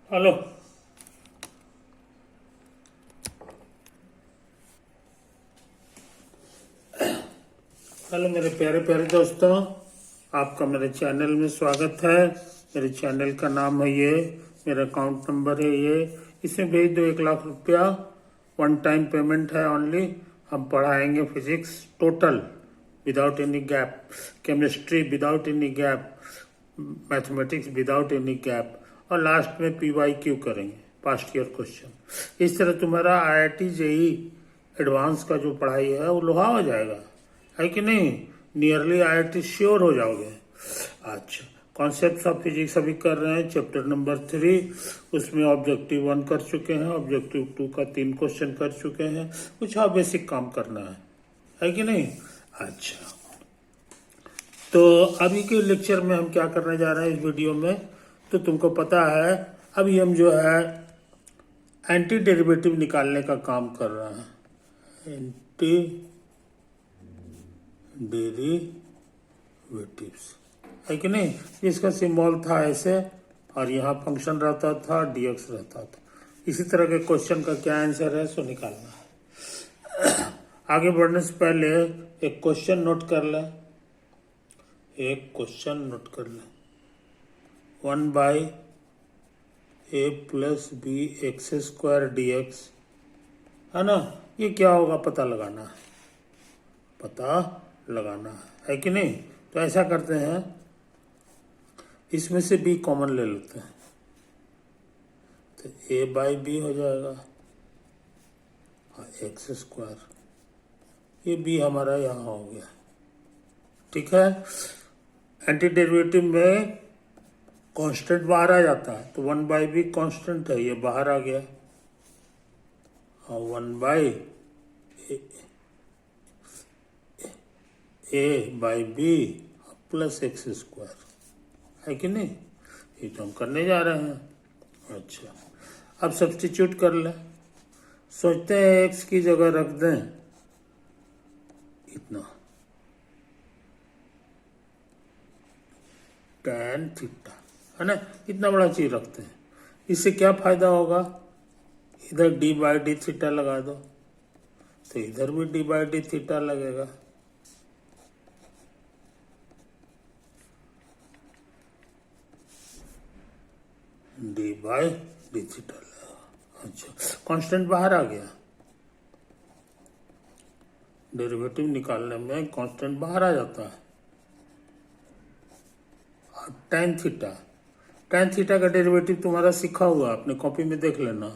Hello. Hello मेरे प्यारे प्यारे दोस्तों, आपका मेरे चैनल में स्वागत है। मेरे चैनल का नाम है ये, मेरा अकाउंट नंबर है ये। इसमें भेज दो 1 लाख रुपया, वन टाइम पेमेंट है ओनली। हम पढ़ाएंगे physics total without any gap, chemistry without any gap, mathematics without any gap, और लास्ट में PYQ करेंगे, पास्ट ईयर क्वेश्चन। इस तरह तुम्हारा IIT JEE एडवांस का जो पढ़ाई है वो लोहा हो जाएगा, है कि नहीं? नियरली IIT श्योर हो जाओगे। अच्छा, कॉन्सेप्ट ऑफ फिजिक्स अभी कर रहे हैं, चैप्टर नंबर 3। उसमें ऑब्जेक्टिव 1 कर चुके हैं, ऑब्जेक्टिव 2 का 3 क्वेश्चन कर चुके हैं। कुछ और बेसिक काम करना है कि नहीं? अच्छा, तो अभी के लेक्चर में हम क्या करने जा रहे हैं इस वीडियो में, तो तुमको पता है अभी हम जो है एंटी डेरिवेटिव निकालने का काम कर रहे हैं। एंटी डेरिवेटिव्स, है कि नहीं? इसका सिंबल था ऐसे, और यहाँ फंक्शन रहता था, dx रहता था। इसी तरह के क्वेश्चन का क्या आंसर है सो निकालना है। आगे बढ़ने से पहले एक क्वेश्चन नोट कर लें, एक क्वेश्चन नोट कर लें। 1/a+b(x²) dx, है ना? ये क्या होगा पता लगाना है, पता लगाना है कि नहीं? तो ऐसा करते हैं, इसमें से b कॉमन ले लेते हैं, तो a/b हो जाएगा और x²। ये b हमारा यहाँ हो गया, ठीक है। एंटी डेरिवेटिव में कांस्टेंट बाहर आ जाता है, तो 1/b कांस्टेंट है, ये बाहर आ गया, और 1/a/b प्लस x², है कि नहीं? ये तो हम करने जा रहे हैं। अच्छा, अब सब्स्टिट्यूट कर लें। सोचते हैं x की जगह रख दें इतना, tan थीटा, है ना? इतना बड़ा चीज रखते हैं। इससे क्या फायदा होगा? इधर d/d लगा दो, तो इधर भी d/d लगेगा। d/d लगेगा। अच्छा, कांस्टेंट बाहर आ गया, डेरिवेटिव निकालने में कांस्टेंट बाहर आ जाता है। और tan थीटा का डेरिवेटिव तुम्हारा सीखा हुआ, अपने कॉपी में देख लेना।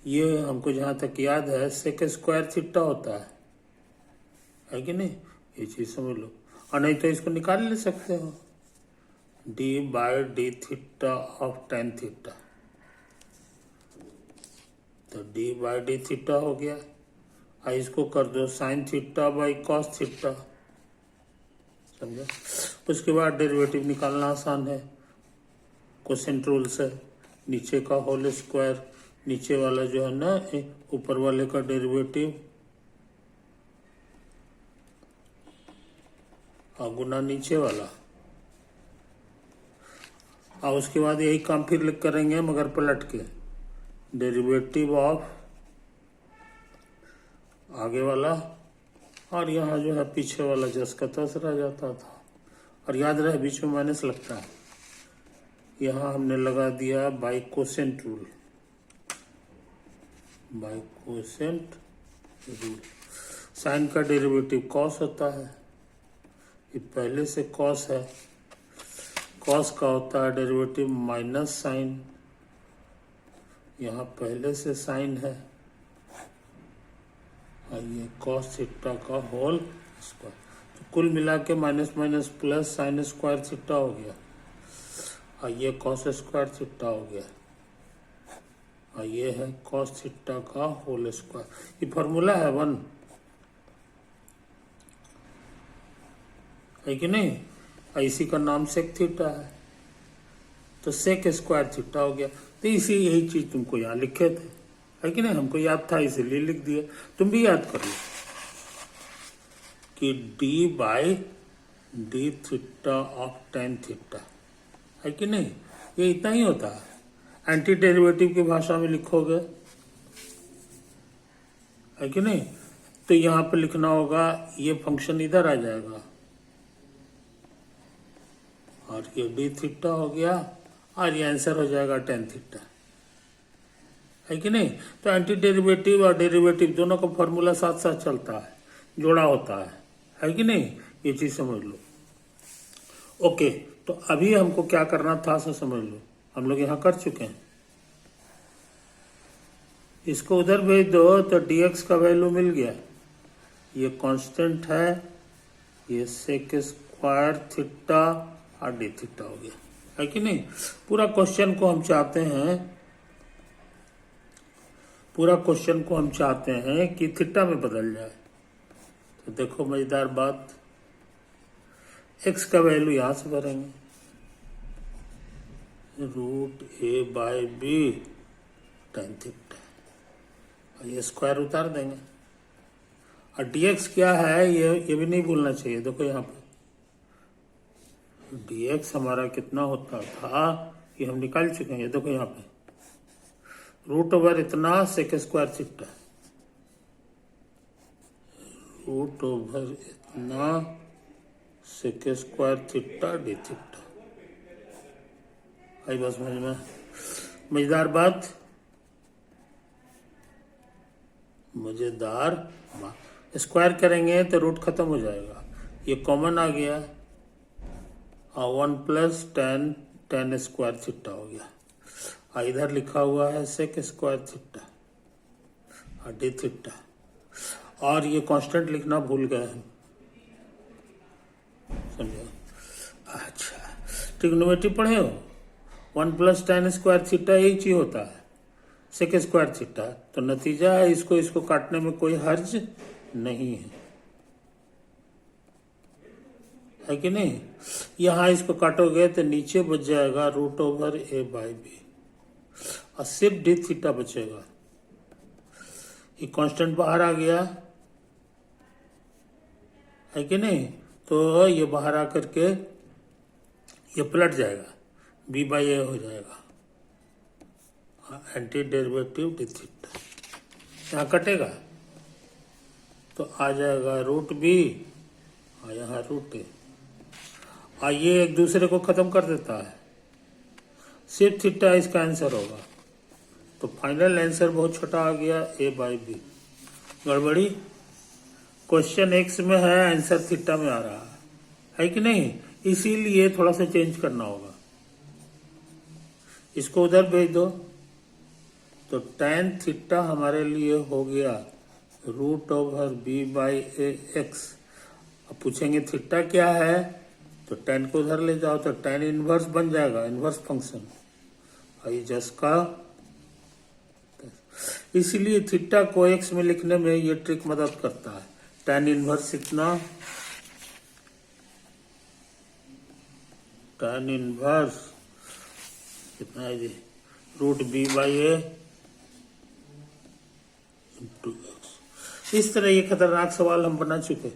ये हमको जहां तक याद है sec² होता है कि नहीं? ये चीज समझ लो, और नहीं तो इसको निकाल ले सकते हो, d/d ऑफ tan थीटा, तो d/d हो गया। और इसको कर दो sin θ/cos थीटा, समझा? उसके बाद डेरिवेटिव निकालना आसान है, कोसेंट रूल से। नीचे का होल स्क्वायर, नीचे वाला जो है ना ऊपर वाले का डेरिवेटिव, और गुना नीचे वाला। और उसके बाद यही काम फिर करेंगे मगर पलट के, डेरिवेटिव ऑफ आगे वाला, और यहाँ जो है पीछे वाला जस का तस रह जाता था। और याद रहे बीच में माइनस लगता है, यहाँ हमने लगा दिया by quotient rule, by quotient rule. Sine का डेरिवेटिव कॉस होता है, ये पहले से कॉस है, कॉस का होता है डेरिवेटिव माइनस साइन, यहाँ पहले से साइन है, और ये कॉस थीटा का होल स्क्वायर। तो कुल मिला के minus minus plus sin² theta हो गया, और ये cos² थीटा हो गया, और ये है cos थीटा का होल स्क्वायर। ये फॉर्मूला है 1, है कि नहीं? इसी का नाम सेक थीटा है, तो sec² थीटा हो गया। तो इसी यही चीज तुमको यहाँ लिखे थे, है कि नहीं? हमको याद था इसीलिए लिख दिया, तुम भी याद कर लो कि d/d ऑफ tan थीटा, है कि नहीं? ये इतना ही होता है। एंटी डेरिवेटिव की भाषा में लिखोगे, है कि नहीं, तो यहाँ पे लिखना होगा ये फंक्शन इधर आ जाएगा और ये डी थीटा हो गया और ये आंसर हो जाएगा टेन थीटा, है कि नहीं। तो एंटी डेरिवेटिव और डेरिवेटिव दोनों का फॉर्मूला साथ साथ चलता है, जोड़ा होता है कि नहीं, ये चीज समझ लो। ओके, तो अभी हमको क्या करना था सो समझ लो, हम लोग यहाँ कर चुके हैं। इसको उधर भेज दो तो dx का वैल्यू मिल गया, ये कांस्टेंट है, ये सेक स्क्वायर थीटा और डी थीटा हो गया, है कि नहीं। पूरा क्वेश्चन को हम चाहते हैं कि थीटा में बदल जाए। तो देखो मजेदार बात, x का वैल्यू यहां से भरेंगे, √a/b tan थीटा, और ये स्क्वायर उतार देंगे। और dx क्या है ये भी नहीं भूलना चाहिए। देखो यहाँ पे dx हमारा कितना होता था ये हम निकाल चुके हैं। देखो यहाँ पे √ इतना सेक स्क्वायर थीटा, √ इतना sec square theta D theta. आई बस समझ में, मजेदार बात, मजेदार बात। स्क्वायर करेंगे तो रूट खत्म हो जाएगा, ये कॉमन आ गया और 1 + tan स्क्वायर थीटा हो गया। और इधर लिखा हुआ है सेक स्क्वायर थीटा और डी थीटा, और ये कांस्टेंट लिखना भूल गए हैं, समझो। अच्छा, ट्रिग्नोमेट्री पढ़े हो, 1 + tan स्क्वायर थीटा एक चीज होता है सेक स्क्वायर थीटा, तो नतीजा है इसको काटने में कोई हर्ज नहीं है कि नहीं। यहां इसको काटोगे तो नीचे बच जाएगा √a/b और सिर्फ डी थीटा बचेगा। ये कांस्टेंट बाहर आ गया, है कि नहीं, तो ये बाहर आकर के ये पलट जाएगा, b/a हो जाएगा, एंटी डेरिवेटिव डी थीटा यहाँ कटेगा तो आ जाएगा √b और यहाँ √a, और ये एक दूसरे को खत्म कर देता है, सिर्फ थीटा इसका आंसर होगा। तो फाइनल आंसर बहुत छोटा आ गया, a/b। गड़बड़ी, क्वेश्चन x में है, आंसर थीटा में आ रहा है कि नहीं, इसीलिए थोड़ा सा चेंज करना होगा। इसको उधर भेज दो तो tan थीटा हमारे लिए हो गया √b/ax। अब पूछेंगे थीटा क्या है, तो tan को उधर ले जाओ तो tan इनवर्स बन जाएगा, इनवर्स फंक्शन, और ये जस्ट का। इसीलिए थीटा को x में लिखने में ये ट्रिक मदद करता है। tan इनवर्स इतना, tan इनवर्स कितना है जी, √b/a × x। इस तरह ये खतरनाक सवाल हम बना चुके।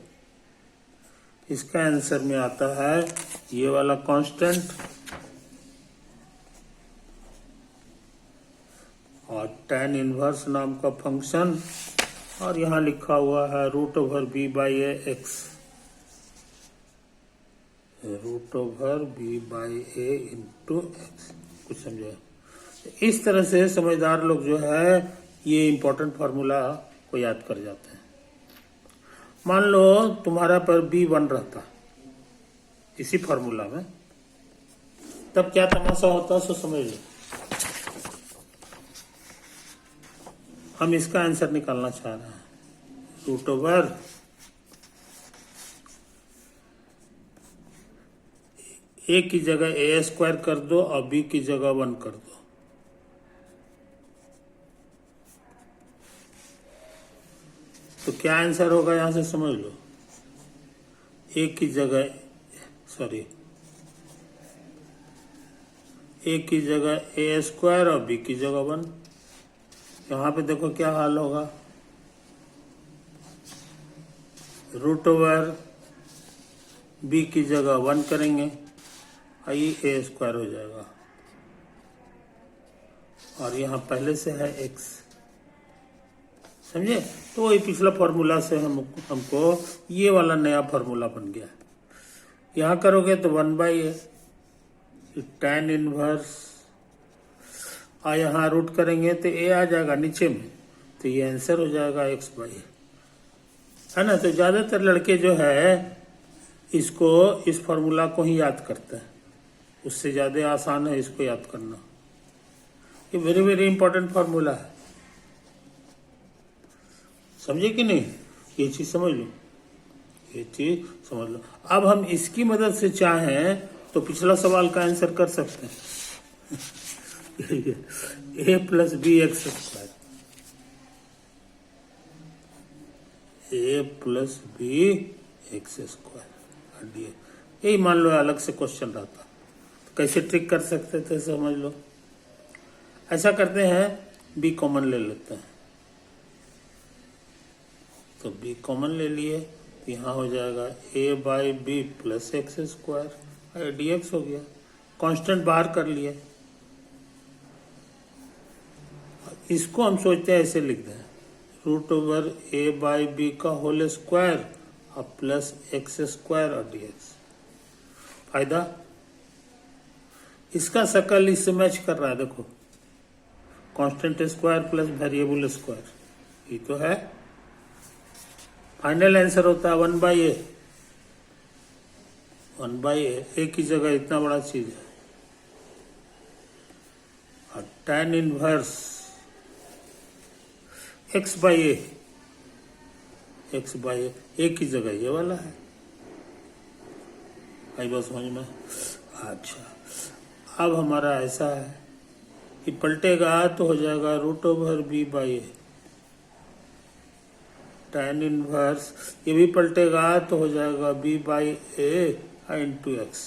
इसका आंसर में आता है ये वाला कांस्टेंट और tan इनवर्स नाम का फंक्शन, और यहाँ लिखा हुआ है √b/ax, √b/a × x। कुछ समझे? इस तरह से समझदार लोग जो है ये इंपॉर्टेंट फार्मूला को याद कर जाते हैं। मान लो तुम्हारा पर b1 रहता इसी फार्मूला में, तब क्या तमाशा होता सो समझ लो। हम इसका आंसर निकालना चाह रहे हैं, √ a की जगह a² कर दो और b की जगह 1 कर दो। तो क्या आंसर होगा यहां से समझ लो। a की जगह a² और b की जगह 1। यहाँ पे देखो क्या हाल होगा, √ b की जगह 1 करेंगे और ये a² हो जाएगा और यहाँ पहले से है x, समझे। तो वही पिछला फॉर्मूला से हमको ये वाला नया फॉर्मूला बन गया। यहाँ करोगे तो 1/a tan इनवर्स, और यहाँ रूट करेंगे तो a आ जाएगा नीचे में, तो ये आंसर हो जाएगा x/a, है ना। तो ज्यादातर लड़के जो है इसको, इस फॉर्मूला को ही याद करते हैं, उससे ज्यादा आसान है इसको याद करना। ये वेरी वेरी इंपॉर्टेंट फॉर्मूला है, समझे कि नहीं। ये चीज समझ लो, ये चीज समझ लो। अब हम इसकी मदद से चाहें तो पिछला सवाल का आंसर कर सकते हैं। a plus b x square, a plus b x square d, यही मान लो अलग से क्वेश्चन रहता तो कैसे ट्रिक कर सकते थे समझ लो। ऐसा करते हैं, b कॉमन ले लेते हैं, तो b कॉमन ले लिए, यहाँ हो जाएगा a/b plus x square dx हो गया। कांस्टेंट बाहर कर लिए, इसको हम सोचते हैं ऐसे लिख दें, √a/b का होल स्क्वायर और प्लस एक्स स्क्वायर और dx। फायदा, इसका शकल इससे मैच कर रहा है, देखो constant square plus variable square, ये तो है। फाइनल आंसर होता है 1/a, 1/a, एक ही जगह इतना बड़ा चीज है। और tan इनवर्स x/a, x/a एक ही जगह ये वाला है, आई बात समझ में। अच्छा, अब हमारा ऐसा है कि पलटेगा तो हो जाएगा √b/a, tan इनवर्स ये भी पलटेगा तो हो जाएगा b/a इंटू एक्स।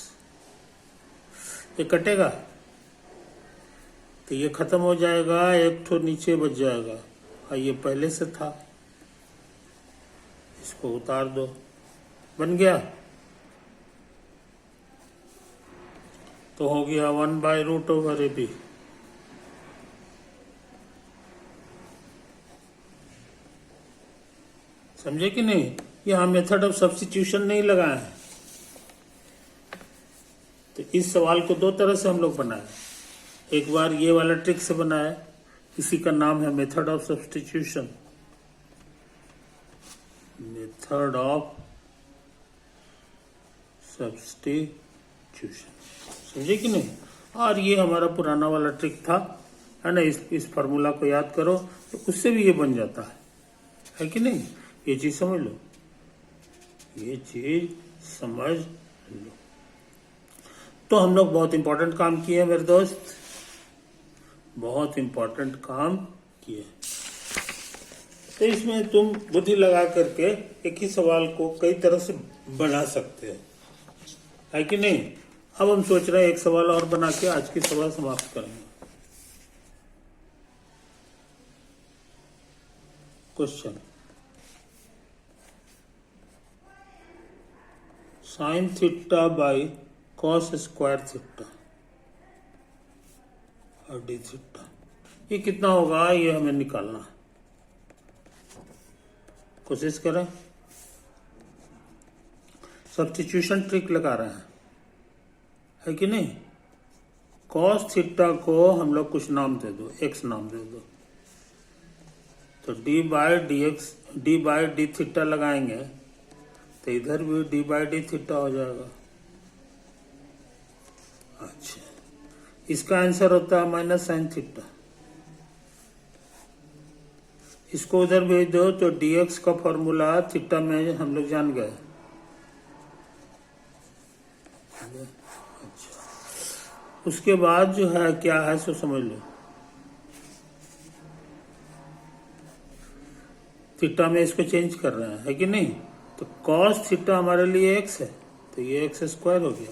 ये कटेगा तो ये खत्म हो जाएगा, एक ठो नीचे बच जाएगा, और ये पहले से था, इसको उतार दो, बन गया। तो हो गया 1/√ab। समझे कि नहीं। यहाँ मेथड ऑफ सब्स्टिट्यूशन नहीं लगाए हैं। तो इस सवाल को दो तरह से हम लोग बनाए, एक बार ये वाला ट्रिक से बनाए, इसी का नाम है method of substitution, method of substitution, समझे कि नहीं। और ये हमारा पुराना वाला ट्रिक था, है ना। इस फार्मूला को याद करो तो उससे भी ये बन जाता है कि नहीं। ये चीज समझ लो, ये चीज समझ लो। तो हम लोग बहुत इंपॉर्टेंट काम किए मेरे दोस्त, बहुत इंपॉर्टेंट काम किए। तो इसमें तुम बुद्धि लगा करके एक ही सवाल को कई तरह से बना सकते हो, है कि नहीं। अब हम सोच रहे हैं एक सवाल और बना के आज की सभा समाप्त करेंगे। Question, sin theta by cos square theta और d थीटा, ये कितना होगा, ये हमें निकालना है। कोशिश करें, सब्स्टिट्यूशन ट्रिक लगा रहे हैं, है कि नहीं। cos थीटा को हम लोग कुछ नाम दे दो, x नाम दे दो, तो d बाई डी थीटा लगाएंगे तो इधर भी d बाई डी थीटा हो जाएगा। अच्छा, इसका आंसर होता है माइनस साइन थीटा। इसको उधर भेज दो तो dx का फॉर्मूला थीटा में हम लोग जान गए। अच्छा, उसके बाद जो है क्या है सो समझ लो। थीटा में इसको चेंज कर रहे हैं, है कि नहीं। तो cos थीटा हमारे लिए x है, तो ये x स्क्वायर हो गया।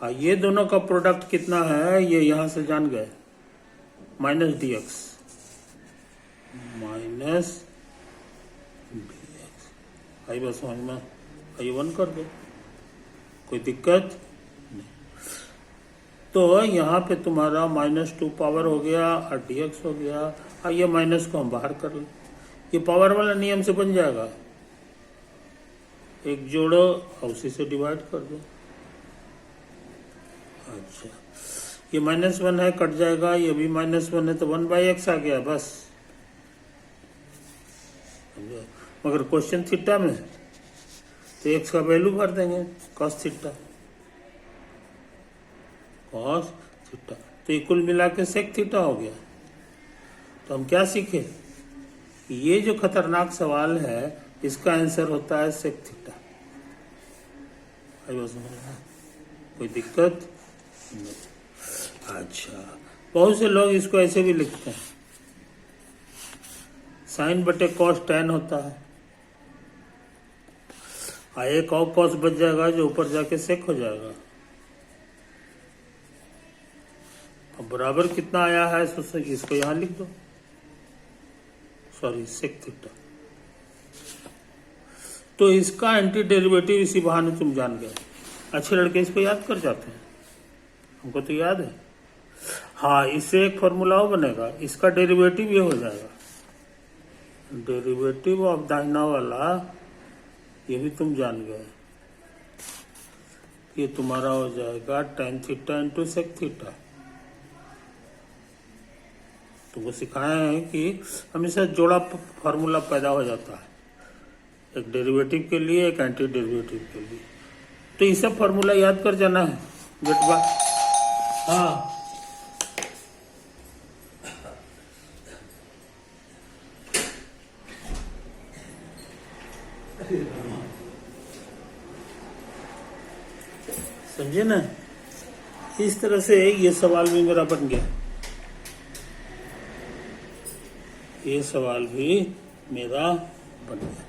और ये दोनों का प्रोडक्ट कितना है, ये यहां से जान गए, माइनस dx, माइनस dx। आई बस समझ में, आइए 1 कर दो, कोई दिक्कत नहीं। तो यहाँ पे तुम्हारा -2 पावर हो गया और dx हो गया, और ये माइनस को हम बाहर कर लें, ये पावर वाला नियम से बन जाएगा, एक जोड़ो और उसी से डिवाइड कर दो। अच्छा, ये -1 है, कट जाएगा, ये भी -1 है, तो 1/x आ गया बस। मगर क्वेश्चन थीटा में तो x का वैल्यू भर देंगे, cos थीटा, तो ये कुल मिला के sec थीटा हो गया। तो हम क्या सीखे, ये जो खतरनाक सवाल है इसका आंसर होता है sec थीटा। कोई दिक्कत नहीं। अच्छा, बहुत से लोग इसको ऐसे भी लिखते हैं, साइन बटे कॉस tan होता है, एक और कॉस बच जाएगा जो ऊपर जाके सेक हो जाएगा। अब बराबर कितना आया है, तो इसको यहां लिख दो, सॉरी सेक थीटा। तो इसका एंटी डेरिवेटिव इसी बहाने तुम जान गए। अच्छे लड़के इसको याद कर जाते हैं, हमको तो याद है। हाँ, इससे एक फॉर्मूला बनेगा, इसका डेरिवेटिव ये हो जाएगा, डेरिवेटिव ऑफ दाहिना वाला, ये भी तुम जान गए, ये तुम्हारा हो जाएगा tan theta into sec theta. तुमको सिखाया है कि हमेशा जोड़ा फॉर्मूला पैदा हो जाता है, एक डेरिवेटिव के लिए, एक एंटी डेरिवेटिव के लिए। तो ये सब फॉर्मूला याद कर जाना है बेटवा। हाँ, समझे ना, इस तरह से ये सवाल भी मेरा बन गया, ये सवाल भी मेरा बन गया,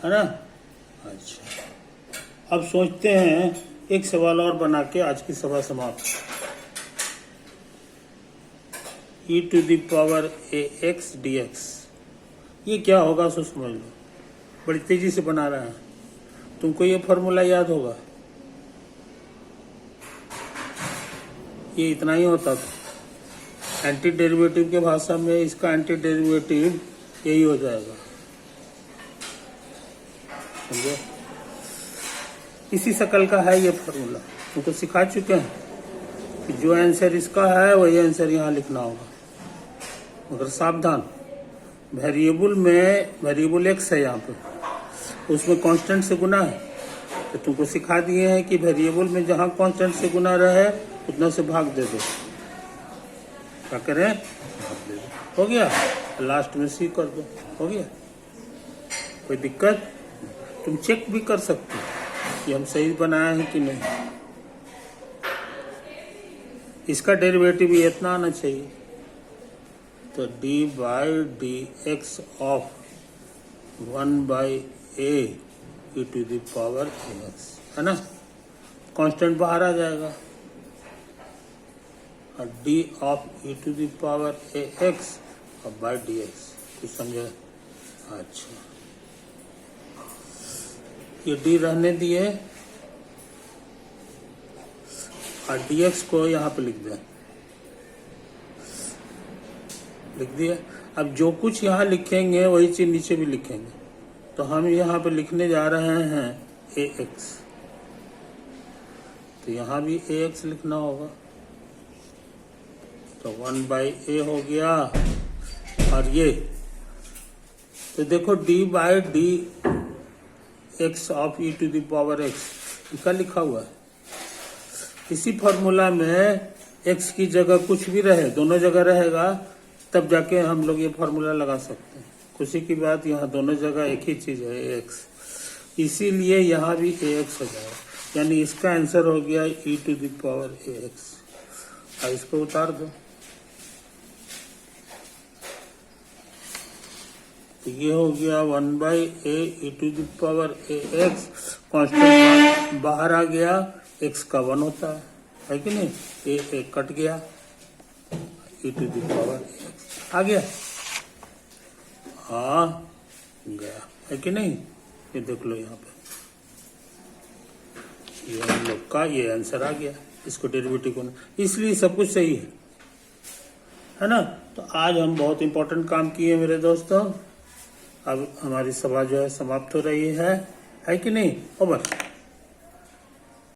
है ना। अच्छा, अब सोचते हैं एक सवाल और बना के आज की सभा समाप्त। e to the power ax dx, ये क्या होगा सो समझ लो, बड़ी तेजी से बना रहे हैं, तुमको ये फॉर्मूला याद होगा, ये इतना ही होता था। एंटी डेरिवेटिव के भाषा में इसका एंटी डेरिवेटिव यही हो जाएगा, समझे। इसी शकल का है ये फॉर्मूला, तुमको सिखा चुके हैं कि जो आंसर इसका है वही आंसर यहाँ लिखना होगा। मगर सावधान, वेरिएबल में वेरिएबल x है यहाँ पे, उसमें कांस्टेंट से गुना है, तो तुमको सिखा दिए हैं कि वेरिएबल में जहाँ कांस्टेंट से गुना रहे उतना से भाग दे दो। क्या करें, भाग दे दो, हो गया, लास्ट में सी कर दो, हो गया। कोई दिक्कत, तुम चेक भी कर सकते हो कि हम सही बनाए हैं कि नहीं। इसका डेरिवेटिव भी इतना आना चाहिए, तो d by d x of 1/a e to the power ax, है ना, कांस्टेंट बाहर आ जाएगा, और d of e to the power ax और बाई डी एक्स, कुछ समझे। अच्छा, ये डी रहने दिए और dx को यहाँ पे लिख दें, लिख दिया। अब जो कुछ यहाँ लिखेंगे वही चीज नीचे भी लिखेंगे, तो हम यहाँ पे लिखने जा रहे हैं ax, तो यहाँ भी ax लिखना होगा, तो 1/a हो गया। और ये तो देखो d by d x of e to the power x, इसका लिखा हुआ है। इसी फॉर्मूला में x की जगह कुछ भी रहे, दोनों जगह रहेगा, तब जाके हम लोग ये फॉर्मूला लगा सकते हैं। खुशी की बात, यहाँ दोनों जगह एक ही चीज है x, इसीलिए यहाँ भी ax हो जाएगा, यानी इसका आंसर हो गया e to the power ax। और इसको उतार दो, तो ये हो गया 1/a e to the power ax, constant बाहर आ गया, x का 1 होता है कि नहीं, a कट गया, e to the power ax आ गया, आ गया, है कि नहीं। ये देख लो यहाँ पे, ये हम लोग का ये आंसर आ गया। इसको डेरिवेटिव को, इसलिए सब कुछ सही है ना। तो आज हम बहुत इंपॉर्टेंट काम किए मेरे दोस्तों। अब हमारी सभा जो है समाप्त हो रही है कि नहीं ओवर।